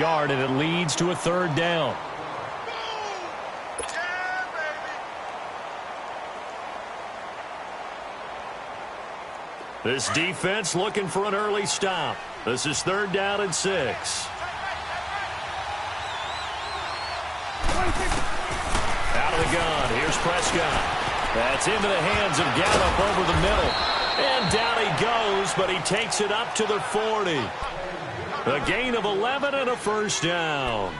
yard, and it leads to a third down. This defense looking for an early stop. This is 3rd down and 6. Out of the gun. Here's Prescott. That's into the hands of Gallup over the middle. And down he goes, but he takes it up to the 40. A gain of 11 and a first down.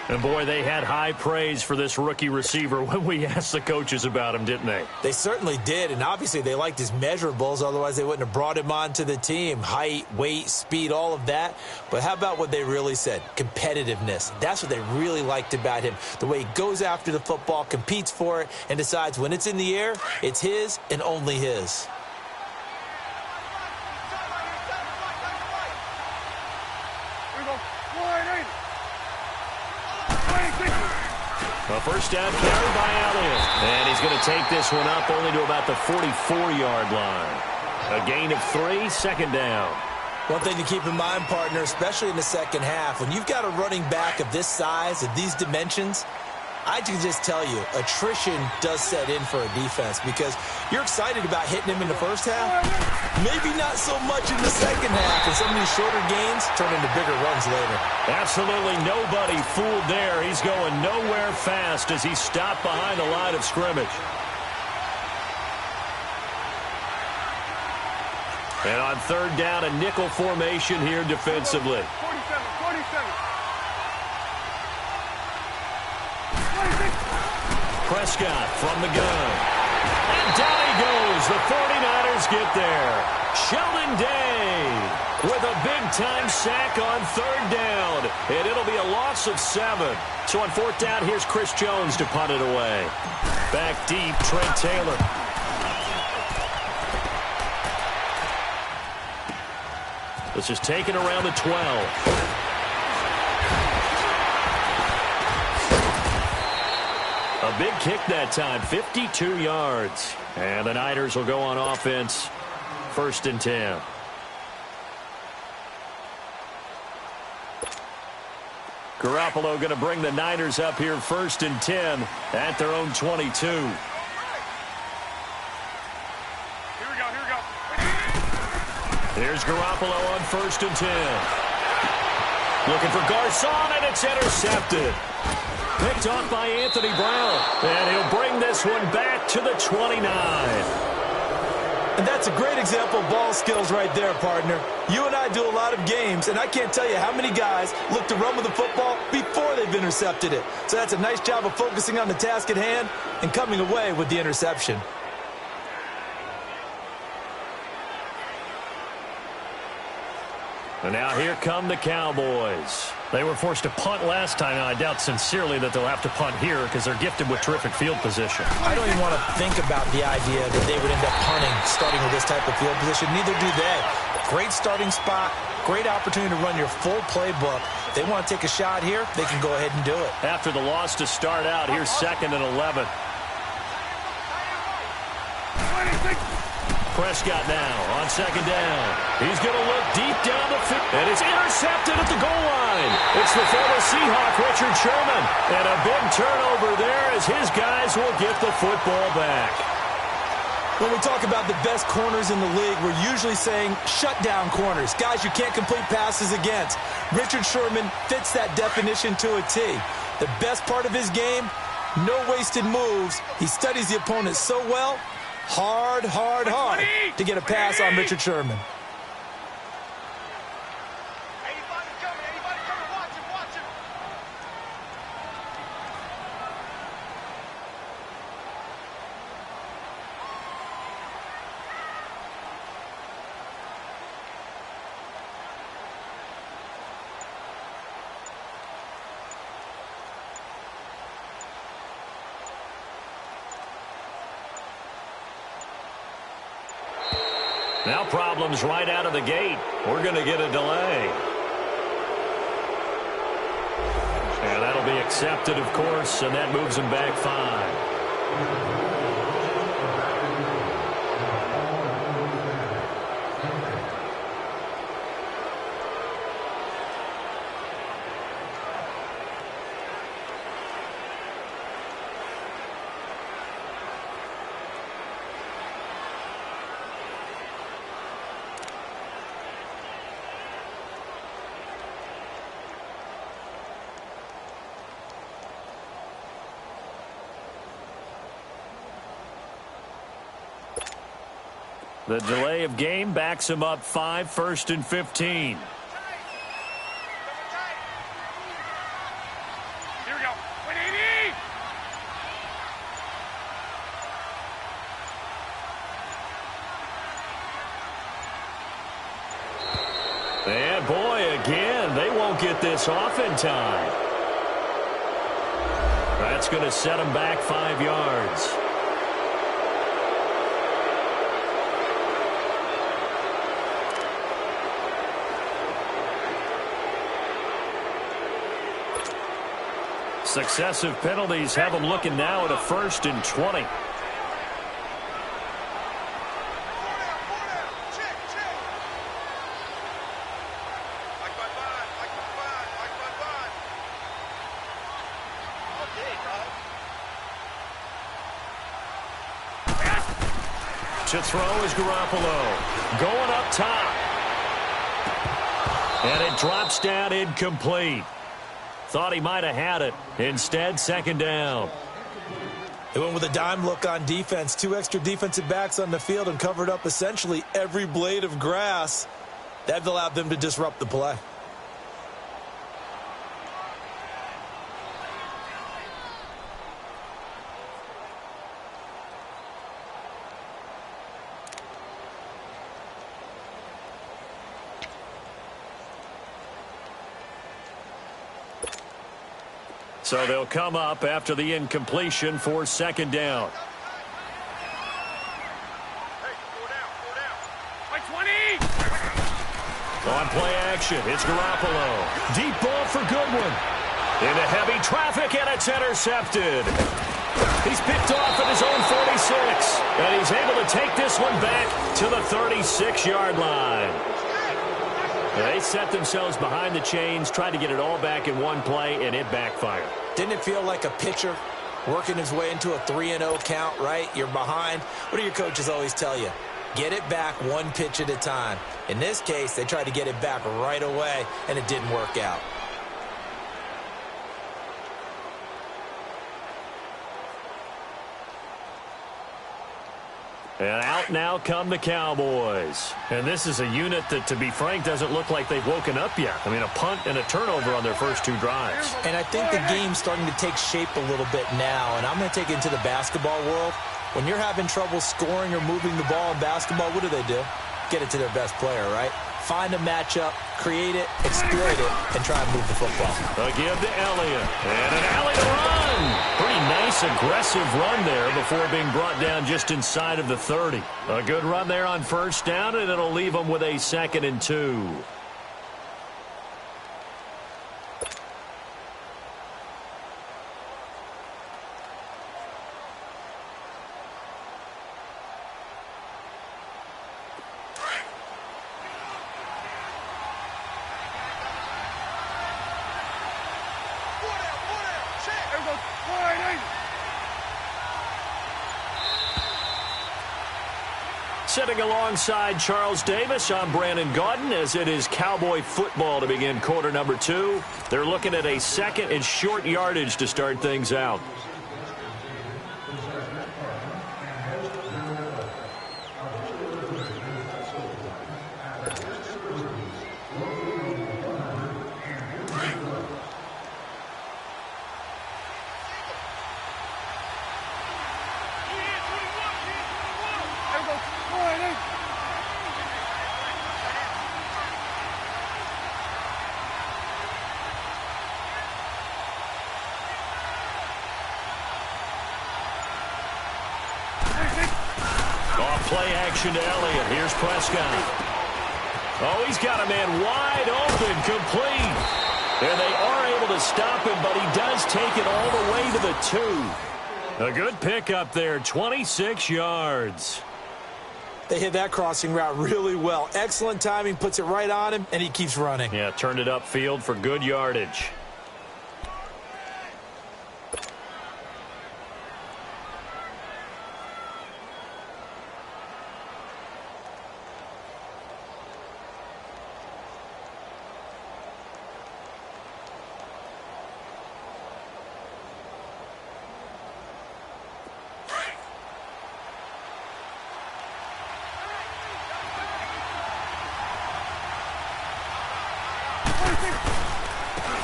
And, boy, they had high praise for this rookie receiver when we asked the coaches about him, didn't they? They certainly did, and obviously they liked his measurables. Otherwise, they wouldn't have brought him onto the team. Height, weight, speed, all of that. But how about what they really said? Competitiveness. That's what they really liked about him. The way he goes after the football, competes for it, and decides when it's in the air, it's his and only his. A first down carry by Elliott. And he's going to take this one up only to about the 44-yard line. A gain of 3, 2nd down. One thing to keep in mind, partner, especially in the second half, when you've got a running back of this size, of these dimensions, I can just tell you, attrition does set in for a defense because you're excited about hitting him in the first half. Maybe not so much in the second half, and some of these shorter gains turn into bigger runs later. Absolutely nobody fooled there. He's going nowhere fast as he stopped behind the line of scrimmage. And on 3rd down, a nickel formation here defensively. Prescott from the gun. And down he goes. The 49ers get there. Sheldon Day with a big-time sack on 3rd down. And it'll be a loss of 7. So on 4th down, here's Chris Jones to punt it away. Back deep, Trent Taylor. This is taken around the 12. A big kick that time, 52 yards. And the Niners will go on offense, 1st and 10. Garoppolo going to bring the Niners up here 1st and 10 at their own 22. Here we go. Here's Garoppolo on 1st and 10. Looking for Garcon, and it's intercepted. Picked off by Anthony Brown. And he'll bring this one back to the 29. And that's a great example of ball skills right there, partner. You and I do a lot of games, and I can't tell you how many guys look to run with the football before they've intercepted it. So that's a nice job of focusing on the task at hand and coming away with the interception. And now here come the Cowboys. They were forced to punt last time, and I doubt sincerely that they'll have to punt here because they're gifted with terrific field position. I don't even want to think about the idea that they would end up punting starting with this type of field position. Neither do they. Great starting spot, great opportunity to run your full playbook. They want to take a shot here, they can go ahead and do it. After the loss to start out, here's 2nd and 11. Prescott now on 2nd down. He's going to look deep down the field. And it's intercepted at the goal line. It's the former Seahawk, Richard Sherman. And a big turnover there as his guys will get the football back. When we talk about the best corners in the league, we're usually saying shutdown corners. Guys you can't complete passes against. Richard Sherman fits that definition to a T. The best part of his game, no wasted moves. He studies the opponent so well. Hard to get a pass on Richard Sherman. Now problems right out of the gate. We're going to get a delay. And that'll be accepted, of course, and that moves him back 5. The delay of game backs him up 5, 1st and 15. Here we go. 180! And boy, again, they won't get this off in time. That's going to set them back 5 yards. Successive penalties have them looking now at a 1st and 20. To throw is Garoppolo. Going up top. And it drops down incomplete. Thought he might have had it. Instead, 2nd down. They went with a dime look on defense. 2 extra defensive backs on the field and covered up essentially every blade of grass. That allowed them to disrupt the play. So they'll come up after the incompletion for 2nd down. Hey, 4 down. Like 20! On play action, it's Garoppolo. Deep ball for Goodwin. Into heavy traffic, and it's intercepted. He's picked off at his own 46, and he's able to take this one back to the 36-yard line. They set themselves behind the chains, tried to get it all back in one play, and it backfired. Didn't it feel like a pitcher working his way into a 3-0 count, right? You're behind. What do your coaches always tell you? Get it back 1 pitch at a time. In this case, they tried to get it back right away, and it didn't work out. And out now come the Cowboys. And this is a unit that, to be frank, doesn't look like they've woken up yet. I mean, a punt and a turnover on their first 2 drives. And I think the game's starting to take shape a little bit now, and I'm going to take it into the basketball world. When you're having trouble scoring or moving the ball in basketball, what do? Get it to their best player, right? Find a matchup, create it, exploit it, and try and move the football. A give to Elliott. And an alley to run. Pretty nice, aggressive run there before being brought down just inside of the 30. A good run there on 1st down, and it'll leave them with a 2nd and 2. Sitting alongside Charles Davis, I'm Brandon Gaudin, as it is Cowboy football to begin quarter number 2. They're looking at a 2nd and short yardage to start things out. Play action to Elliott. Here's Prescott. Oh, he's got a man wide open, complete. And they are able to stop him, but he does take it all the way to the 2. A good pickup there, 26 yards. They hit that crossing route really well. Excellent timing, puts it right on him, and he keeps running. Yeah, turned it upfield for good yardage.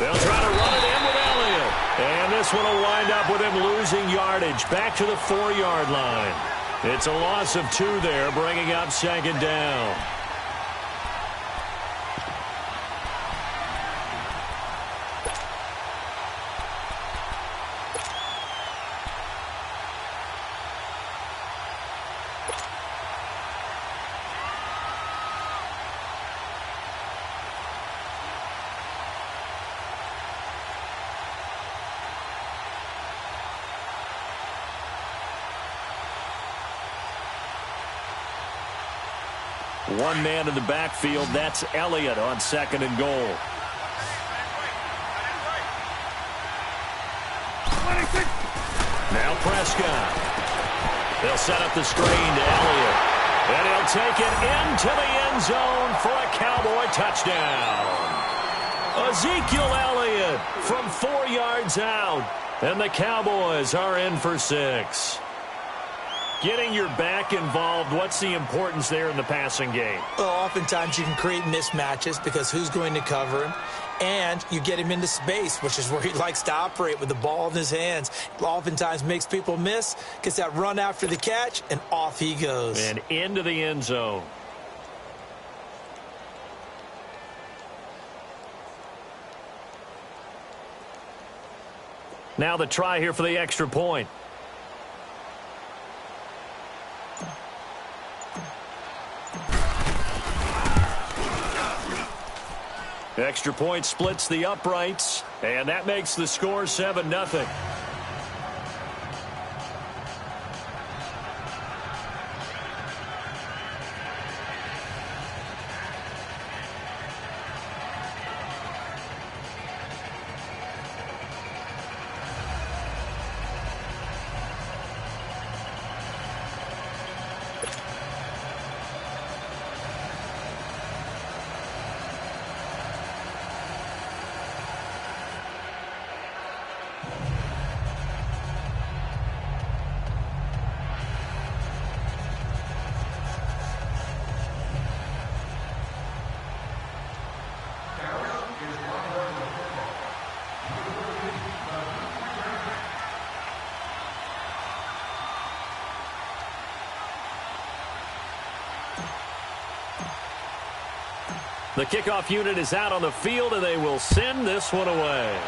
They'll try to run it in with Elliott. And this one will wind up with him losing yardage back to the 4-yard line. It's a loss of 2 there, bringing up 2nd down. One man in the backfield. That's Elliott on 2nd and goal. Now Prescott. They'll set up the screen to Elliott. And he'll take it into the end zone for a Cowboy touchdown. Ezekiel Elliott from 4 yards out. And the Cowboys are in for 6. Getting your back involved, what's the importance there in the passing game? Well, oftentimes you can create mismatches because who's going to cover him? And you get him into space, which is where he likes to operate with the ball in his hands. Oftentimes makes people miss, gets that run after the catch, and off he goes. And into the end zone. Now the try here for the extra point. Extra point splits the uprights, and that makes the score 7-0. The kickoff unit is out on the field, and they will send this one away.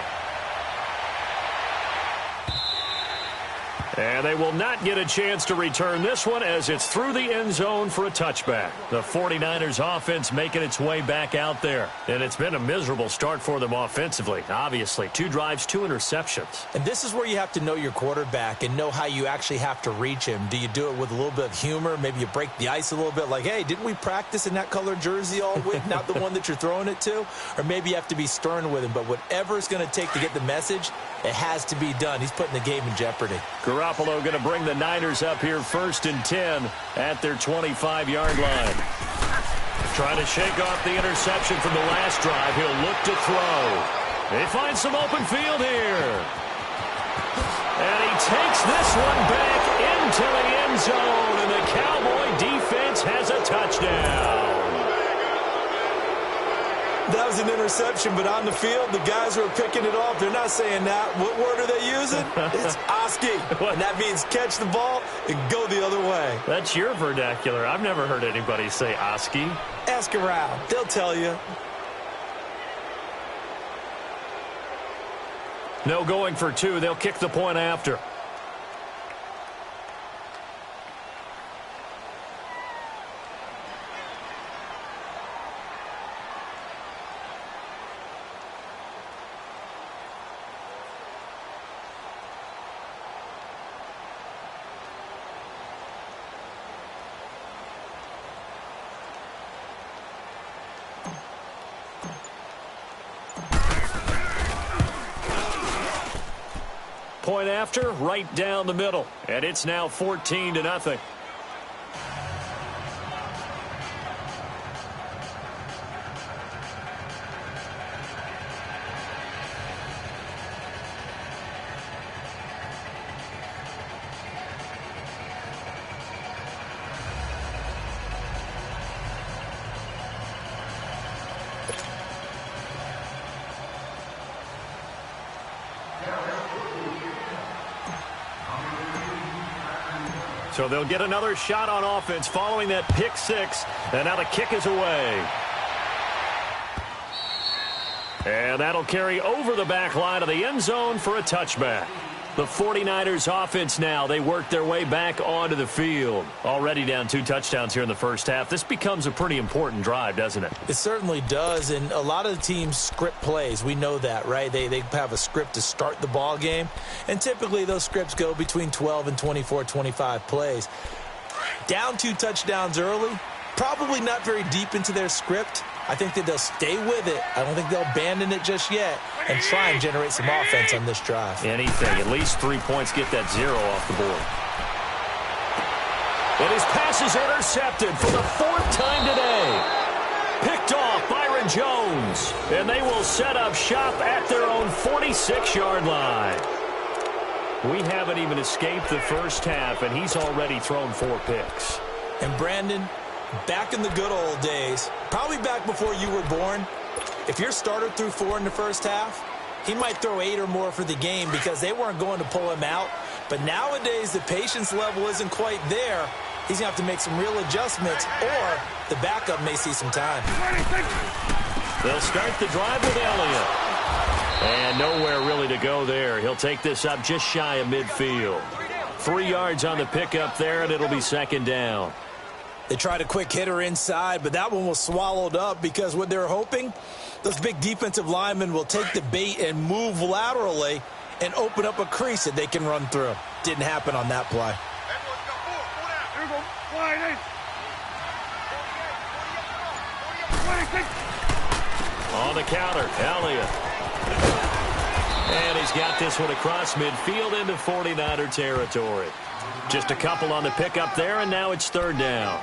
And they will not get a chance to return this one as it's through the end zone for a touchback. The 49ers offense making its way back out there. And it's been a miserable start for them offensively. Obviously, 2 drives, 2 interceptions. And this is where you have to know your quarterback and know how you actually have to reach him. Do you do it with a little bit of humor? Maybe you break the ice a little bit like, hey, didn't we practice in that color jersey all week? Not the one that you're throwing it to? Or maybe you have to be stern with him. But whatever it's going to take to get the message, it has to be done. He's putting the game in jeopardy. Garoppolo going to bring the Niners up here 1st and 10 at their 25-yard line. Trying to shake off the interception from the last drive. He'll look to throw. They find some open field here. And he takes this one back into the end zone, and the Cowboy defense has a touchdown. That was an interception, but on the field, the guys who are picking it off, they're not saying that. What word are they using? It's Oski. And that means catch the ball and go the other way. That's your vernacular. I've never heard anybody say Oski. Ask around. They'll tell you. No going for 2. They'll kick the point after. Point after, right down the middle. And it's now 14-0. So they'll get another shot on offense following that pick six. And now the kick is away. And that'll carry over the back line of the end zone for a touchback. The 49ers offense now, they work their way back onto the field. Already down 2 touchdowns here in the first half. This becomes a pretty important drive, doesn't it? It certainly does, and a lot of the teams script plays. We know that, right? They have a script to start the ball game, and typically those scripts go between 12 and 24, 25 plays. Down 2 touchdowns early, probably not very deep into their script. I think that they'll stay with it. I don't think they'll abandon it just yet and try and generate some offense on this drive. Anything. At least 3 points, get that 0 off the board. And his pass is intercepted for the 4th time today. Picked off Byron Jones. And they will set up shop at their own 46-yard line. We haven't even escaped the first half, and he's already thrown 4 picks. And Brandon, back in the good old days, probably back before you were born, if your starter threw 4 in the first half, he might throw 8 or more for the game because they weren't going to pull him out. But nowadays, the patience level isn't quite there. He's going to have to make some real adjustments, or the backup may see some time. They'll start the drive with Elliott. And nowhere really to go there. He'll take this up just shy of midfield. 3 yards on the pickup there, and it'll be 2nd down. They tried a quick hitter inside, but that one was swallowed up because what they're hoping, those big defensive linemen will take the bait and move laterally and open up a crease that they can run through. Didn't happen on that play. On the counter, Elliott. And he's got this one across midfield into 49er territory. Just a couple on the pickup there, and now it's 3rd down.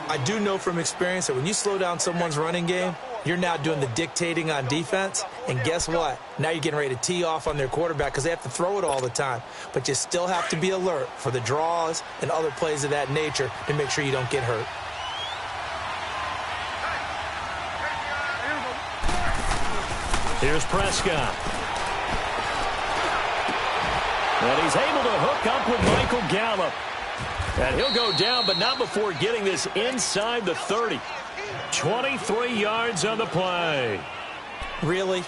I do know from experience that when you slow down someone's running game, you're now doing the dictating on defense. And guess what? Now you're getting ready to tee off on their quarterback because they have to throw it all the time. But you still have to be alert for the draws and other plays of that nature to make sure you don't get hurt. Here's Prescott. And he's able to hook up with Michael Gallup. And he'll go down, but not before getting this inside the 30. 23 yards on the play. Really?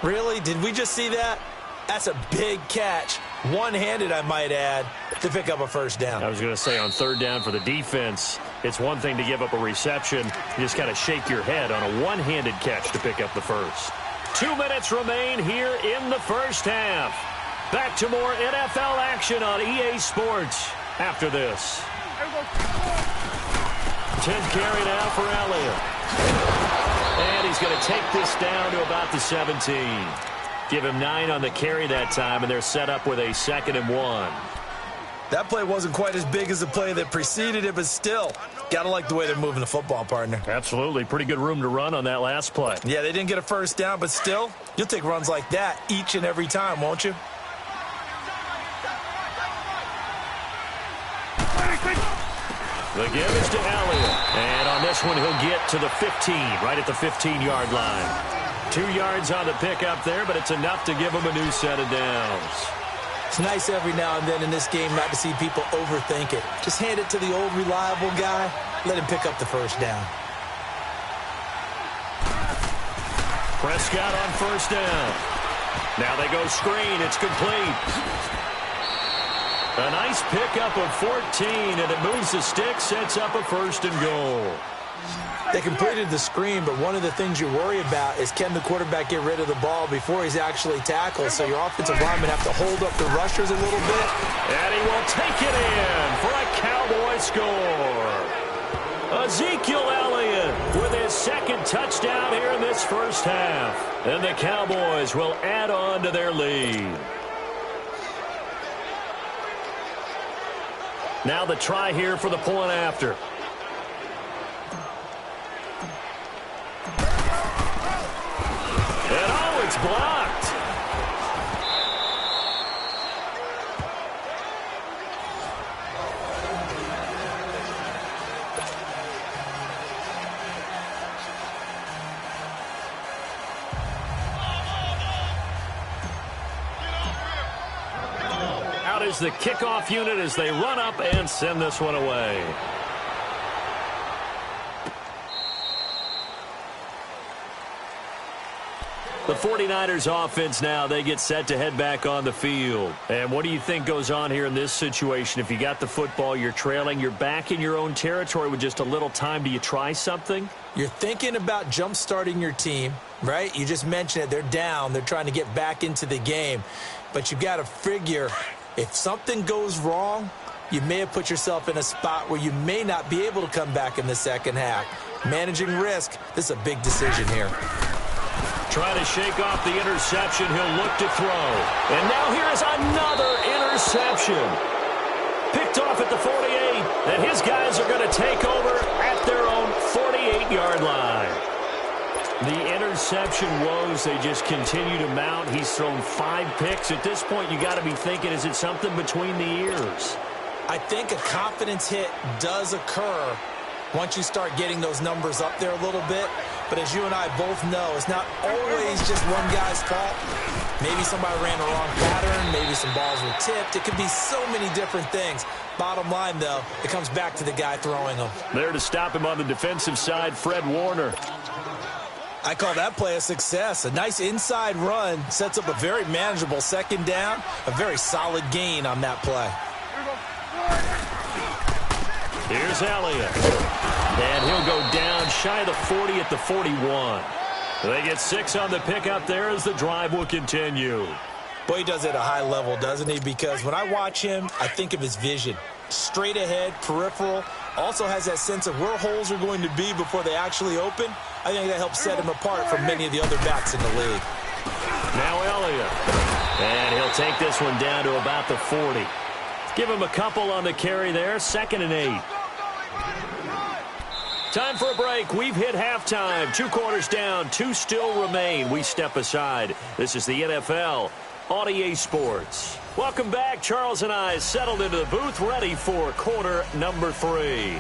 Really? Did we just see that? That's a big catch. One-handed, I might add, to pick up a 1st down. I was going to say on 3rd down for the defense, it's one thing to give up a reception. You just got to shake your head on a one-handed catch to pick up the 1st. 2 minutes remain here in the first half. Back to more NFL action on EA Sports after this. 10th carry now for Elliott. And he's going to take this down to about the 17. Give him 9 on the carry that time, and they're set up with a 2nd and 1. That play wasn't quite as big as the play that preceded it, but still, got to like the way they're moving the football, partner. Absolutely. Pretty good room to run on that last play. Yeah, they didn't get a 1st down, but still, you'll take runs like that each and every time, won't you? The give is to Elliott. And on this one, he'll get to the 15, right at the 15-yard line. 2 yards on the pickup there, but it's enough to give him a new set of downs. It's nice every now and then in this game not to see people overthink it. Just hand it to the old reliable guy. Let him pick up the 1st down. Prescott on 1st down. Now they go screen. It's complete. A nice pickup of 14, and it moves the stick, sets up a 1st and goal. They completed the screen, but one of the things you worry about is can the quarterback get rid of the ball before he's actually tackled? So your offensive linemen have to hold up the rushers a little bit. And he will take it in for a Cowboy score. Ezekiel Elliott with his 2nd touchdown here in this first half. And the Cowboys will add on to their lead. Now the try here for the point after. And oh, it's blocked. is the kickoff unit as they run up and send this one away. The 49ers offense now, they get set to head back on the field. And what do you think goes on here in this situation? If you got the football, you're trailing, you're back in your own territory with just a little time. Do you try something? You're thinking about jump-starting your team, right? You just mentioned it. They're down. They're trying to get back into the game. But you've got to figure if something goes wrong, you may have put yourself in a spot where you may not be able to come back in the second half. Managing risk, this is a big decision here. Trying to shake off the interception. He'll look to throw. And now here is another interception. Picked off at the 48. And his guys are going to take over at their own 48-yard line. The interception woes, they just continue to mount. He's thrown 5 picks. At this point, you got to be thinking, is it something between the ears? I think a confidence hit does occur once you start getting those numbers up there a little bit. But as you and I both know, it's not always just one guy's fault. Maybe somebody ran the wrong pattern. Maybe some balls were tipped. It could be so many different things. Bottom line, though, it comes back to the guy throwing them. There to stop him on the defensive side, Fred Warner. I call that play a success. A nice inside run sets up a very manageable second down. A very solid gain on that play. Here's Elliott. And he'll go down shy of the 40 at the 41. They get 6 on the pick up there as the drive will continue. Boy, he does it at a high level, doesn't he? Because when I watch him, I think of his vision. Straight ahead, peripheral. Also has that sense of where holes are going to be before they actually open. I think that helps set him apart from many of the other backs in the league. Now Elliott. And he'll take this one down to about the 40. Give him a couple on the carry there. 2nd and 8. Time for a break. We've hit halftime. 2 quarters down. 2 still remain. We step aside. This is the NFL on EA Sports. Welcome back. Charles and I settled into the booth, ready for quarter number 3.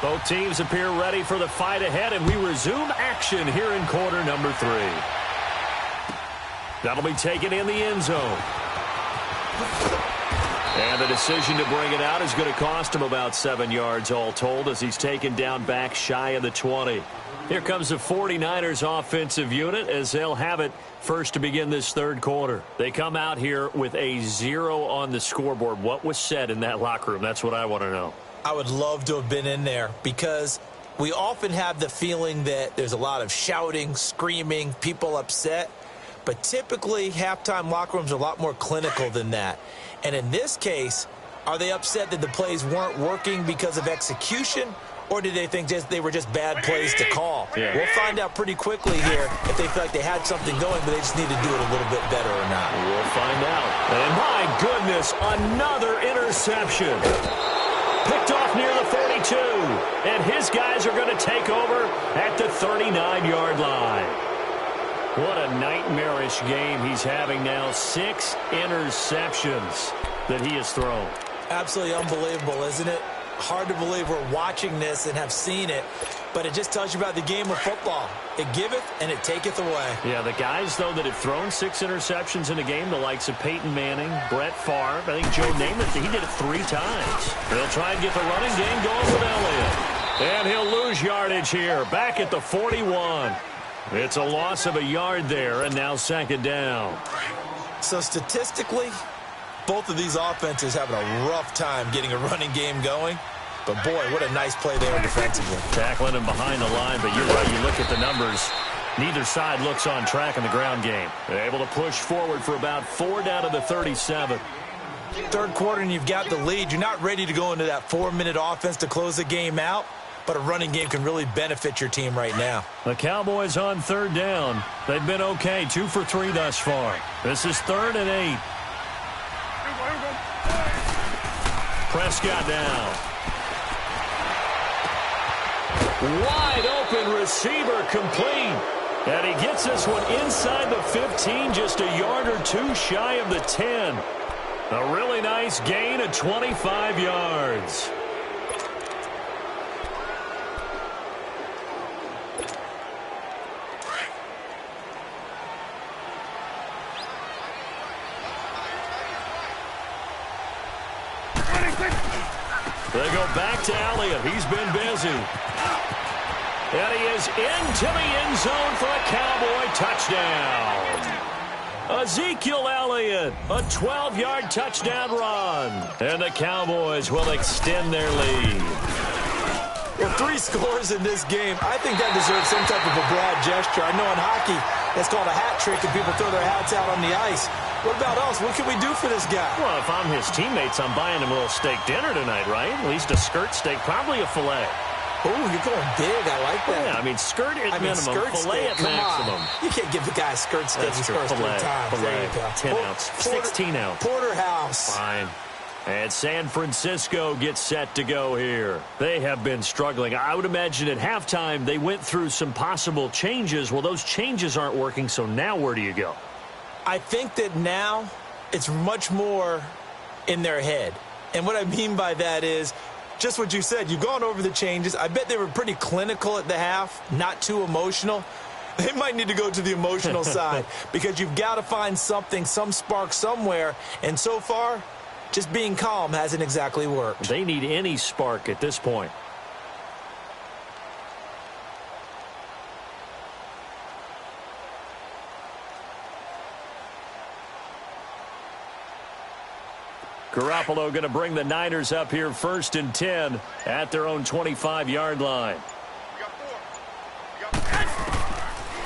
Both teams appear ready for the fight ahead, and we resume action here in quarter number 3. That'll be taken in the end zone. And the decision to bring it out is going to cost him about 7 yards all told as he's taken down back shy of the 20. Here comes the 49ers offensive unit as they'll have it first to begin this third quarter. They come out here with a 0 on the scoreboard. What was said in that locker room? That's what I want to know. I would love to have been in there because we often have the feeling that there's a lot of shouting, screaming, people upset. But typically, halftime locker rooms are a lot more clinical than that. And in this case, are they upset that the plays weren't working because of execution? Or do they think they were just bad plays to call? Yeah. We'll find out pretty quickly here if they feel like they had something going, but they just need to do it a little bit better or not. We'll find out. And my goodness, another interception. Picked off near the 42. And his guys are going to take over at the 39-yard line. What a nightmarish game he's having now. 6 interceptions that he has thrown. Absolutely unbelievable, isn't it? Hard to believe we're watching this and have seen it, but it just tells you about the game of football. It giveth and it taketh away. Yeah, the guys, though, that have thrown 6 interceptions in a game, the likes of Peyton Manning, Brett Favre, I think Joe Namath, he did it 3 times. They'll try and get the running game going with Elliott. And he'll lose yardage here, back at the 41. It's a loss of a yard there, and now 2nd down. So statistically, both of these offenses having a rough time getting a running game going. But, boy, what a nice play there defensively. Tackling him behind the line, but you're right. You look at the numbers. Neither side looks on track in the ground game. They're able to push forward for about 4 down to the 37. Third quarter, and you've got the lead. You're not ready to go into that 4-minute offense to close the game out, but a running game can really benefit your team right now. The Cowboys on 3rd down. They've been okay, 2 for 3 thus far. This is 3rd and 8. Prescott down. Wide open receiver complete. And he gets this one inside the 15, just a yard or two shy of the 10. A really nice gain of 25 yards. They go back to Elliott. He's been busy. And he is into the end zone for a Cowboy touchdown. Ezekiel Elliott, a 12-yard touchdown run. And the Cowboys will extend their lead. Well, 3 scores in this game. I think that deserves some type of a broad gesture. I know in hockey, that's called a hat trick, and people throw their hats out on the ice. What about us? What can we do for this guy? Well, if I'm his teammates, I'm buying him a little steak dinner tonight, right? At least a skirt steak, probably a filet. Oh, you're going big. I like that. Yeah, I mean, skirt at minimum, filet at maximum. You can't give the guy skirt steak his first 3 times. There you go. 10 ounce, 16 ounce. Porterhouse. Fine. And San Francisco gets set to go here. They have been struggling. I would imagine at halftime they went through some possible changes. Well, those changes aren't working, so now where do you go? I think that now it's much more in their head. And what I mean by that is just what you said. You've gone over the changes. I bet they were pretty clinical at the half, not too emotional. They might need to go to the emotional side because you've got to find something, some spark somewhere. And so far, just being calm hasn't exactly worked. They need any spark at this point. Garoppolo going to bring the Niners up here 1st and 10 at their own 25-yard line.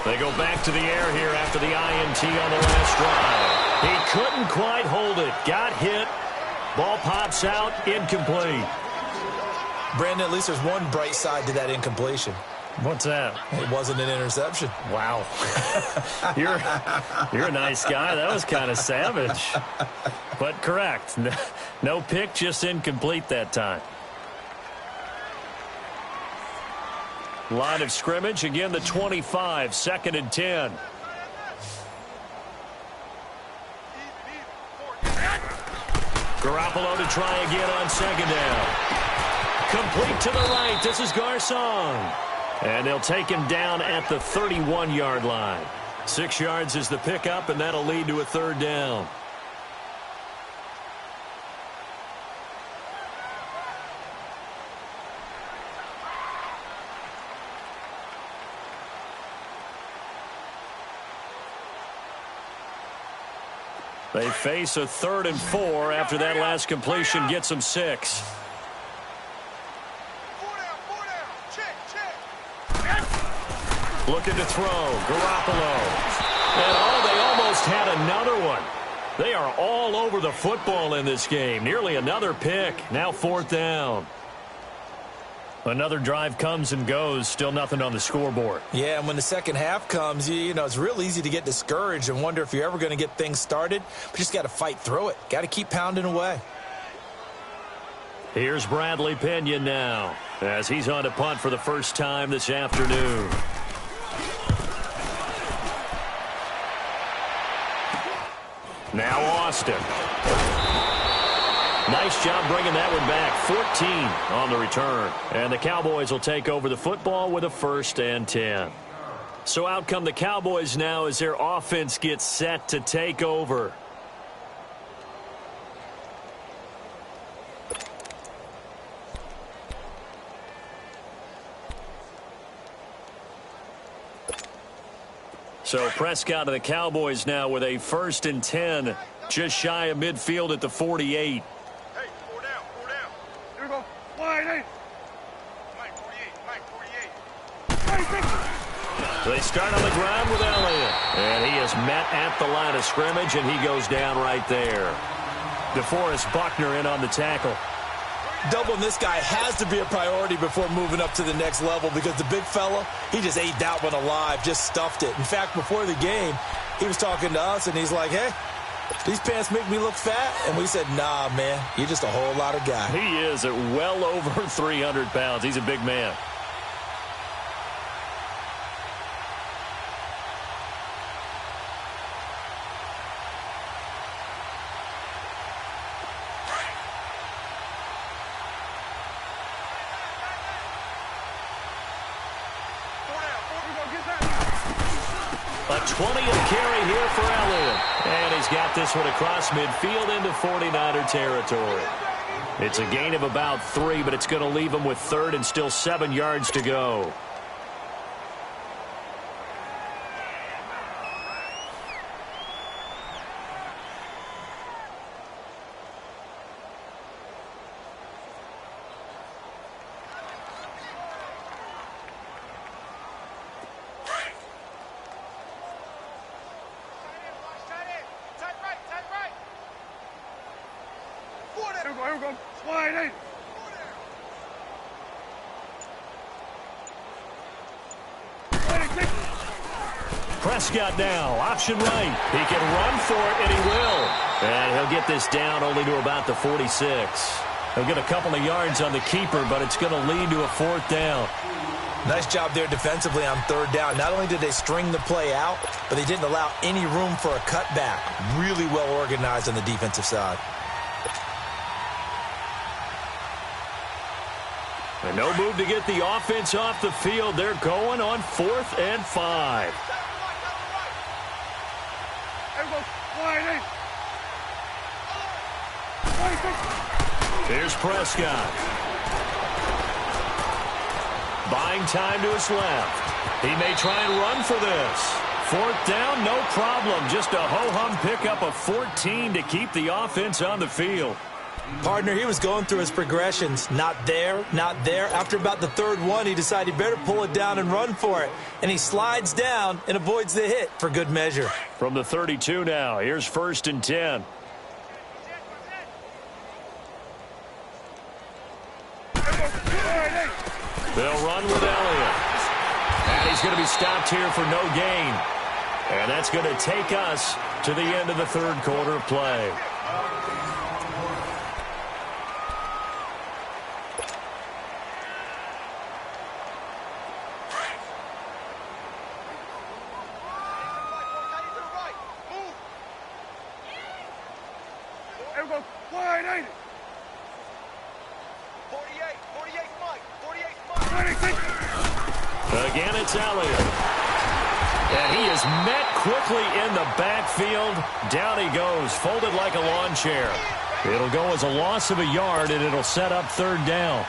They go back to the air here after the INT on the last drive. He couldn't quite hold it. Got hit. Ball pops out. Incomplete. Brandon, at least there's one bright side to that incompletion. What's that? It wasn't an interception. Wow. You're a nice guy. That was kind of savage. But correct. No pick, just incomplete that time. Line of scrimmage, again the 25, 2nd and 10. Garoppolo to try again on 2nd down. Complete to the right. This is Garcon. And they'll take him down at the 31-yard line. 6 yards is the pickup, and that'll lead to a 3rd down. They face a 3rd and 4 after that last completion gets them 6. Looking to throw. Garoppolo. And they almost had another one. They are all over the football in this game. Nearly another pick. Now 4th down. Another drive comes and goes. Still nothing on the scoreboard. Yeah, and when the second half comes, you know, it's real easy to get discouraged and wonder if you're ever going to get things started. But you just got to fight through it. Got to keep pounding away. Here's Bradley Pinion now as he's on to punt for the first time this afternoon. Now Austin. Nice job bringing that one back. 14 on the return. And the Cowboys will take over the football with a 1st and 10. So out come the Cowboys now as their offense gets set to take over. So Prescott of the Cowboys now with a 1st and 10, just shy of midfield at the 48. Hey, 4 down, 4 down. Here we go. Wide, hey. Mike 48. They start on the ground with Elliott. And he is met at the line of scrimmage, and he goes down right there. DeForest Buckner in on the tackle. Doubling this guy has to be a priority before moving up to the next level because the big fella, he just ate that one alive, just stuffed it. In fact, before the game, he was talking to us, and he's like, hey, these pants make me look fat. And we said, nah, man, you're just a whole lot of guy. He is at well over 300 pounds. He's a big man. 20th carry here for Elliott. And he's got this one across midfield into 49er territory. It's a gain of about 3, but it's going to leave him with 3rd and still 7 yards to go. Here we go. Slide in. Prescott now, option right. He can run for it, and he will. And he'll get this down only to about the 46. He'll get a couple of yards on the keeper, but it's going to lead to a 4th down. Nice job there defensively on 3rd down. Not only did they string the play out, but they didn't allow any room for a cutback. Really well organized on the defensive side. And no move to get the offense off the field. They're going on 4th and 5. Here's Prescott. Buying time to his left. He may try and run for this. 4th down, no problem. Just a ho-hum pickup of 14 to keep the offense on the field. Partner, he was going through his progressions. Not there, not there. After about the 3rd one, he decided he better pull it down and run for it. And he slides down and avoids the hit for good measure. From the 32 now, here's 1st and 10. They'll run with Elliott. And he's going to be stopped here for no gain. And that's going to take us to the end of the 3rd quarter of play. Again, it's Elliott. And he is met quickly in the backfield. Down he goes, folded like a lawn chair. It'll go as a loss of a yard, and it'll set up 3rd down.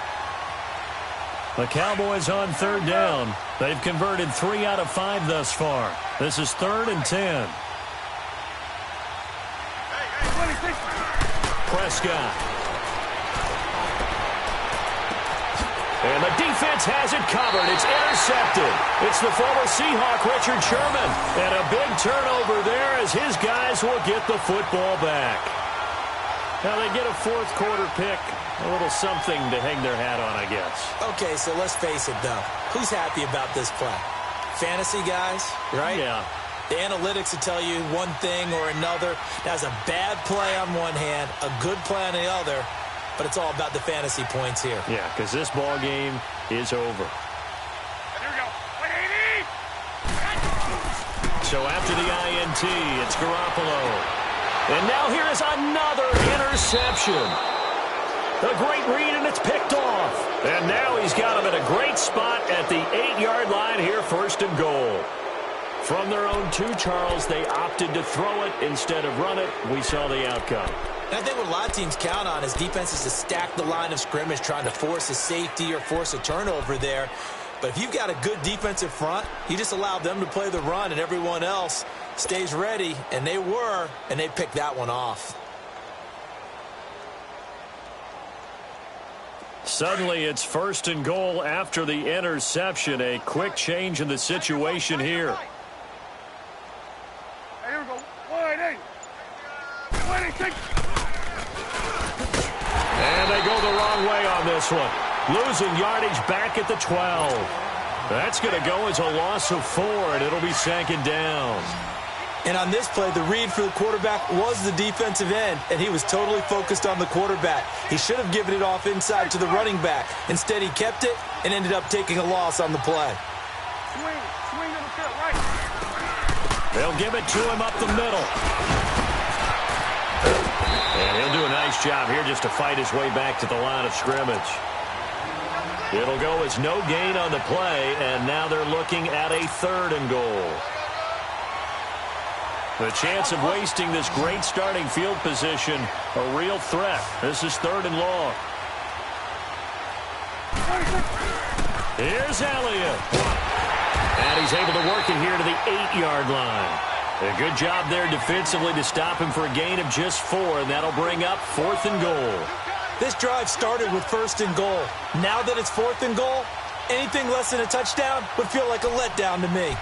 The Cowboys on 3rd down. They've converted 3 out of 5 thus far. This is 3rd and 10. Prescott. And the defense has it covered. It's intercepted. It's the former Seahawk, Richard Sherman. And a big turnover there as his guys will get the football back. Now they get a 4th quarter pick. A little something to hang their hat on, I guess. Okay, so let's face it, though. Who's happy about this play? Fantasy guys, right? Yeah. The analytics will tell you one thing or another. That's a bad play on one hand, a good play on the other. But it's all about the fantasy points here. Yeah, because this ball game is over. Here we go. So after the INT, it's Garoppolo. And now here is another interception. A great read, and it's picked off. And now he's got him at a great spot at the 8-yard line here, 1st and goal. From their own 2, Charles, they opted to throw it instead of run it. We saw the outcome. And I think what a lot of teams count on is defenses to stack the line of scrimmage, trying to force a safety or force a turnover there. But if you've got a good defensive front, you just allow them to play the run and everyone else stays ready. And they were, and they picked that one off. Suddenly it's 1st and goal after the interception. A quick change in the situation here. Here we go. Wide eight. 26. And they go the wrong way on this one. Losing yardage back at the 12. That's going to go as a loss of 4, and it'll be 2nd down. And on this play, the read for the quarterback was the defensive end, and he was totally focused on the quarterback. He should have given it off inside to the running back. Instead, he kept it and ended up taking a loss on the play. Swing to the field, right. They'll give it to him up the middle. And he'll do a nice job here just to fight his way back to the line of scrimmage. It'll go as no gain on the play, and now they're looking at a 3rd and goal. The chance of wasting this great starting field position, a real threat. This is 3rd and long. Here's Elliott. And he's able to work it here to the 8-yard line. A good job there defensively to stop him for a gain of just 4, and that'll bring up 4th and goal. This drive started with 1st and goal. Now that it's 4th and goal, anything less than a touchdown would feel like a letdown to me.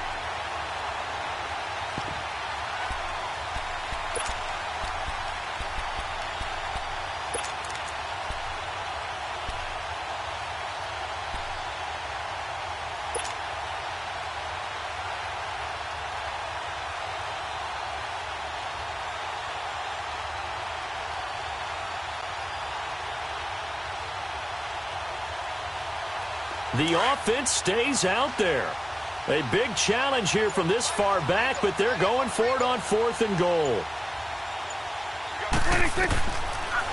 The offense stays out there. A big challenge here from this far back, but they're going for it on 4th and goal.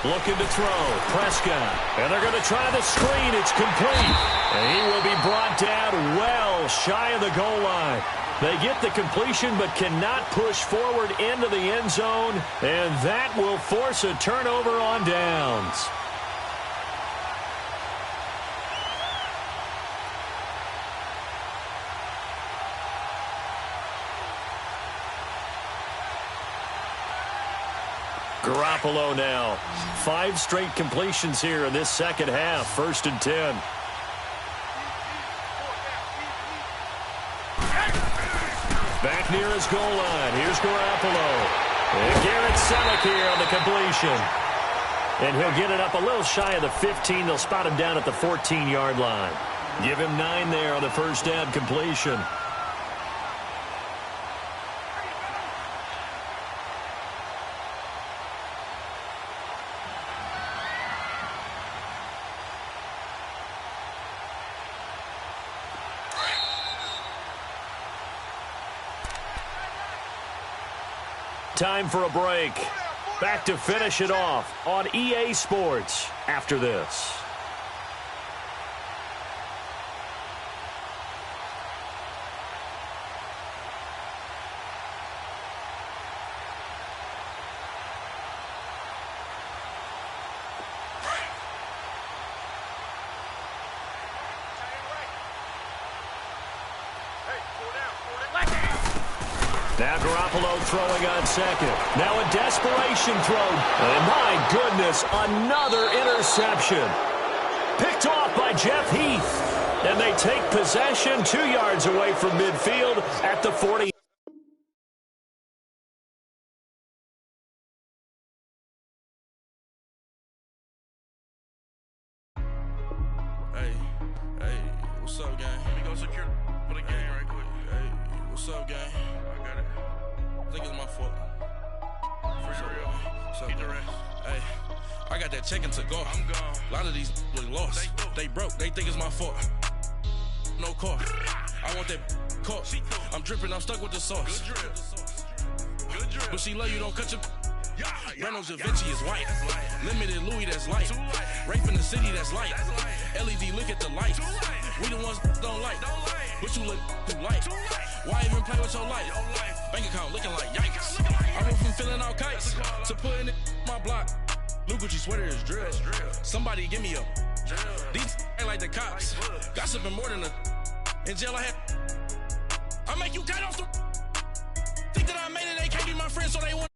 Looking to throw. Prescott. And they're going to try the screen. It's complete. And he will be brought down well shy of the goal line. They get the completion but cannot push forward into the end zone. And that will force a turnover on downs. Garoppolo now. 5 straight completions here in this second half. 1st and 10. Back near his goal line. Here's Garoppolo. And Garrett Selleck here on the completion. And he'll get it up a little shy of the 15. They'll spot him down at the 14-yard line. Give him 9 there on the first down completion. Time for a break. Back to finish it off on EA Sports after this. Now Garoppolo throwing on second. Now a desperation throw. And my goodness, another interception. Picked off by Jeff Heath. And they take possession 2 yards away from midfield at the 40. Hey, what's up, gang? Let me go secure for the game right quick. Hey, what's up, gang? I got it. I think it's my fault. For real. What's up, Keep the gang? rest. Hey, I got that check-in to go. I'm gone. A lot of these look lost. They broke. They think it's my fault. No car. I want that car. I'm dripping. I'm stuck with the sauce. Good drip. Good drip. But she love you. Don't cut your... Yeah, Reynolds Da Vinci is white. Limited Louis, that's light. Rape in the city, that's light. LED, look at the light. We the ones don't like. But you look too light. Why even play with your life? Bank account looking like yikes. I went from feeling all kites to putting it in my block. Blue Gucci sweater is drill. Somebody give me a. These ain't like the cops. Gossiping more than a. In jail I had. I make you get off the. Think that I made it, they can't be my friends, so they want.